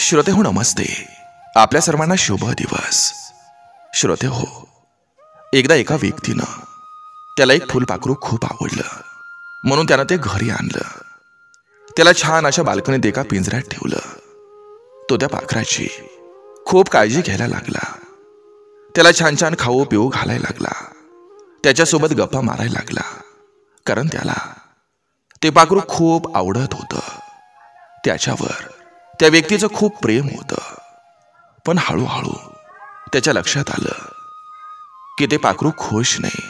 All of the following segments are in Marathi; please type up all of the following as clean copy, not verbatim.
श्रोते हो नमस्ते. आपल्या सर्वांना शुभ दिवस. श्रोते हो, एकदा एका व्यक्तीनं त्याला एक फुलपाखरू खूप आवडलं म्हणून त्यानं ते घरी आणलं. त्याला छान अशा बाल्कनीत एका पिंजऱ्यात ठेवलं. तो त्या पाखराची खूप काळजी घ्यायला लागला. त्याला छान छान खाऊ पिऊ घालायला लागला. त्याच्यासोबत गप्पा मारायला लागला, कारण त्याला ते पाखरू खूप आवडत होतं. त्याच्यावर त्या व्यक्तीचं खूप प्रेम होतं. पण हळूहळू त्याच्या लक्षात आलं की ते पाखरू खुश नाही.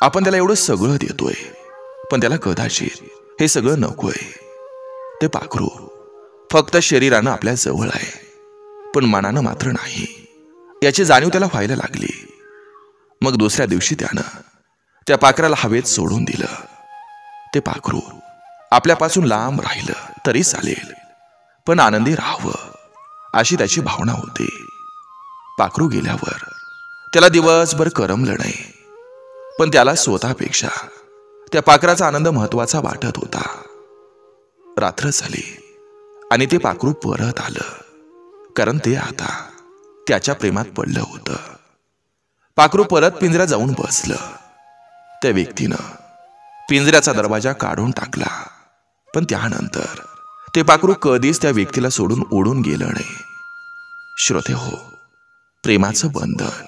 आपण त्याला एवढं सगळं देतोय, पण त्याला कदाचित हे सगळं नकोय. ते पाखरू फक्त शरीरानं आपल्या जवळ आहे, पण मनानं मात्र नाही, याची जाणीव त्याला व्हायला लागली. मग दुसऱ्या दिवशी त्यानं त्या पाखराला हवेत सोडून दिलं. ते पाखरू आपल्यापासून लांब राहिलं तरी चालेल, पण आनंदी राहावं अशी त्याची भावना होती. पाखरू गेल्यावर त्याला दिवसभर करमलं नाही, पण त्याला स्वतःपेक्षा त्या पाखराचा आनंद महत्वाचा वाटत होता. रात्र झाली आणि ते पाखरू परत आलं, कारण ते आता त्याच्या प्रेमात पडलं होतं. पाखरू परत पिंजऱ्यात जाऊन बसलं. त्या व्यक्तीनं पिंजऱ्याचा दरवाजा काढून टाकला, पण त्यानंतर ते पाखरू कधीच त्या व्यक्तीला सोडून उडून गेलं नाही. श्रोते हो, प्रेमाचं बंधन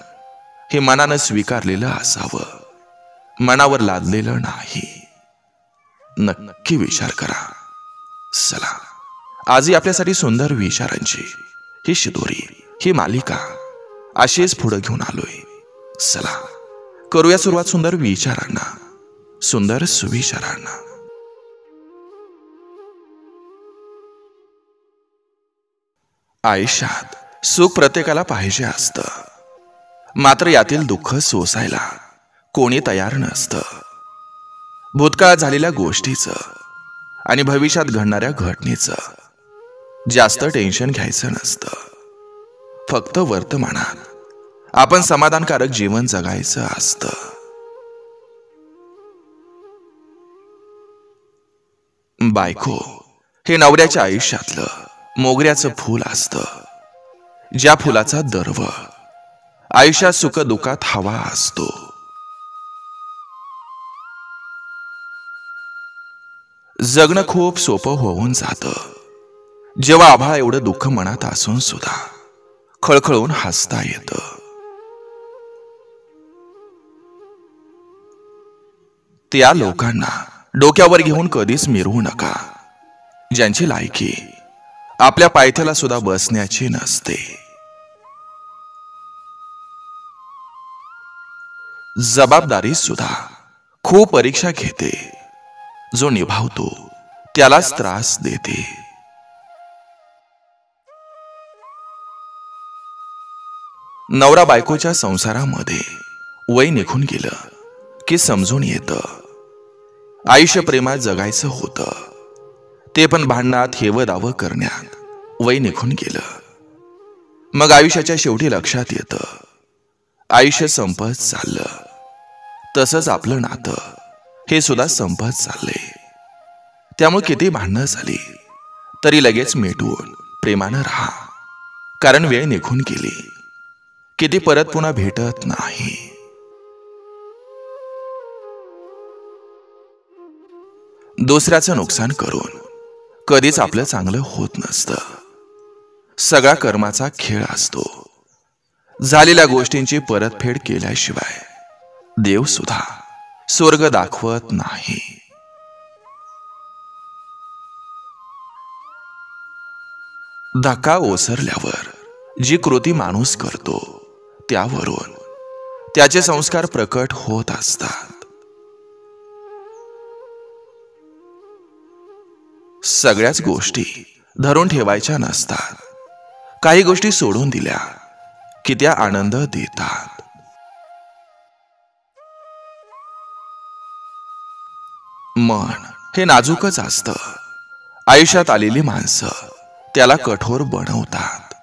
हे मनानं स्वीकारलेलं असावं, मनावर लादलेलं नाही. नक्की विचार करा. चला, आजही आपल्यासाठी सुंदर विचारांची ही शिदोरी, ही मालिका अशीच पुढे घेऊन आलोय. चला करूया सुरुवात सुंदर विचारांना, सुंदर सुविचारांना. आयुष्यात सुख प्रत्येकाला पाहिजे असतं, मात्र यातील दुःख सोसायला कोणी तयार नसतं. भूतकाळात झालेल्या गोष्टीचं आणि भविष्यात घडणाऱ्या घटनेचं जास्त टेन्शन घ्यायचं नसतं. फक्त वर्तमानात आपण समाधानकारक जीवन जगायचं असतं. बायको हे नवऱ्याच्या आयुष्यातलं मोगऱ्याचं फूल असतं, ज्या फुलाचा दर्व आयुष्यात सुख दुःखात हवा असतो. जगणं खूप सोपं होऊन जातं जेव्हा आभाळ एवढं दुःख मनात असून सुद्धा खळखळून हसता येतं. त्या लोकांना डोक्यावर घेऊन कधीच मिरवू नका, ज्यांची लायकी आपल्या पायथ्याला सुद्धा बसण्याची नसते. जबाबदारी सुद्धा खूप परीक्षा घेते. जो निभावतो त्यालाच त्रास देते. नवरा बायकोच्या संसारामध्ये वय निघून गेलं की समजून येतं, आयुष्य प्रेमात जगायचं होतं, ते पण भांडणात हेवदावं करण्यात वय निघून गेलं. मग आयुष्याच्या शेवटी लक्षात येतं, आयुष्य संपत चाललं. तसंच आपलं नातं हे सुद्धा संपत चाललंय. त्यामुळे किती भांडणं झाली तरी लगेच मिटवून प्रेमानं राहा, कारण वेळ निघून गेली की ती परत पुन्हा भेटत नाही. दुसऱ्याचं नुकसान करून कधीच आपलं चांगलं होत नसतं. सगळा कर्माचा खेळ असतो. झालेल्या गोष्टींची परतफेड केल्याशिवाय देव सुद्धा स्वर्ग दाखवत नाही. धक्का ओसरल्यावर जी कृती माणूस करतो त्यावरून त्याचे संस्कार प्रकट होत असतात. सगळ्याच गोष्टी धरून ठेवायच्या नसतात. काही गोष्टी सोडून दिल्या की त्या आनंद देतात. मन हे नाजूकच असतं. आयुष्यात आलेली माणसं त्याला कठोर बनवतात.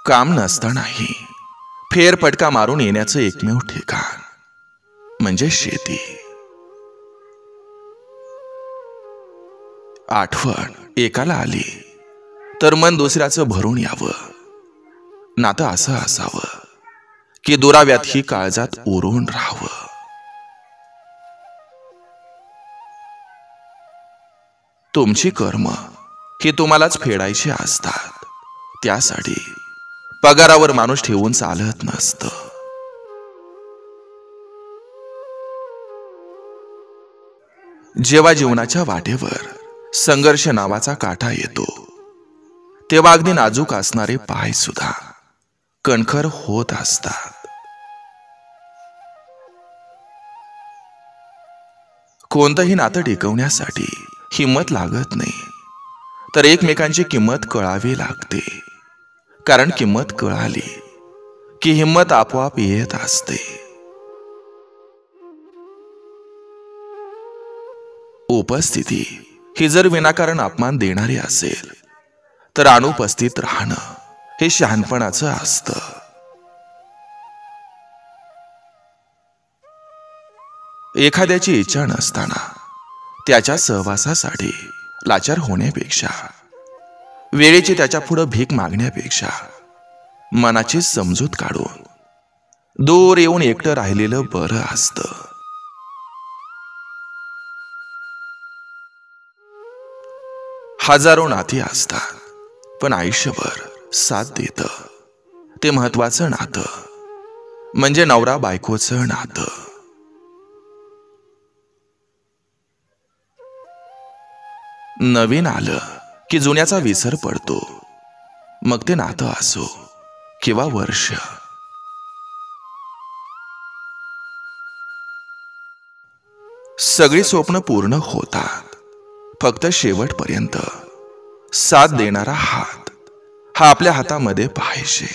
काम नसतानाही फेरफटका मारून येण्याचं एकमेव ठिकाण म्हणजे शेती. आठवण एकाला आली तर मन दुसऱ्याचं भरून यावं. नातं असं असावं की दुराव्यात ही काळजात उरून राहावं. तुमची कर्म ही तुम्हालाच फेडायची असतात. त्यासाठी पगारावर माणूस ठेवून चालत नसतं. जेव्हा जीवनाच्या वाटेवर संघर्ष नावाचा काटा येतो तेव्हा अगदी नाजूक असणारे पाय सुद्धा कणखर होत असतात. कोणतंही नातं टिकवण्यासाठी हिंमत लागत नाही, तर एकमेकांची किंमत कळावी लागते. कारण किंमत कळाली की हिंमत आपोआप येत असते. उपस्थिती ही जर विनाकारण अपमान देणारी असेल तर अनुपस्थित राहणं हे शहाणपणाचं असतं. एखाद्याची इच्छा नसताना त्याच्या सहवासासाठी लाचार होण्यापेक्षा, वेळेची त्याच्या पुढे भीक मागण्यापेक्षा मनाची समजूत काढून दूर येऊन एकटं राहिलेलं बरं असतं. हजारो नाती असतात, पण आयुष्यभर साथ देतं ते महत्वाचं नातं म्हणजे नवरा बायकोचं नातं. नवीन आलं की जुन्याचा विसर पडतो, मग ते नातं असो किंवा वर्ष. सगळी स्वप्न पूर्ण होतात, फक्त शेवटपर्यंत साथ देणारा हात हा आपल्या हातामध्ये पाहिजे.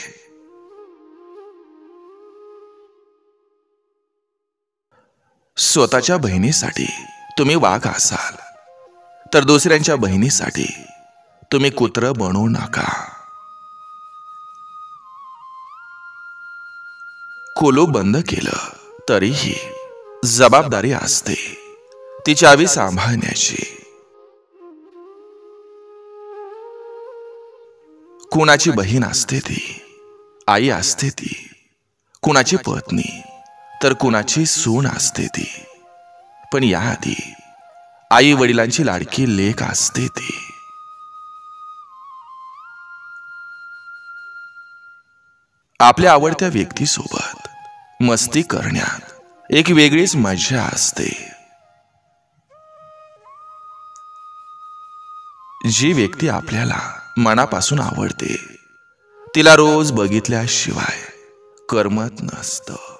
स्वतःच्या बहिणीसाठी तुम्ही वाघ असाल तर दुसऱ्यांच्या बहिणीसाठी तुम्ही कुत्रं बनू नका. कुलूप बंद केलं तरीही जबाबदारी असते ती चावी सांभाळण्याची. कुणाची बहीण असते ती, आई असते ती, कुणाची पत्नी तर कुणाची सून असते ती, पण याआधी आई वडिलांची लाडकी लेक असते ती. आपल्या आवडत्या व्यक्तीसोबत मस्ती करण्यात एक वेगळीच मजा असते. जी व्यक्ती आपल्याला मनापासून आवडते तिला रोज बघितल्याशिवाय करमत नसतं.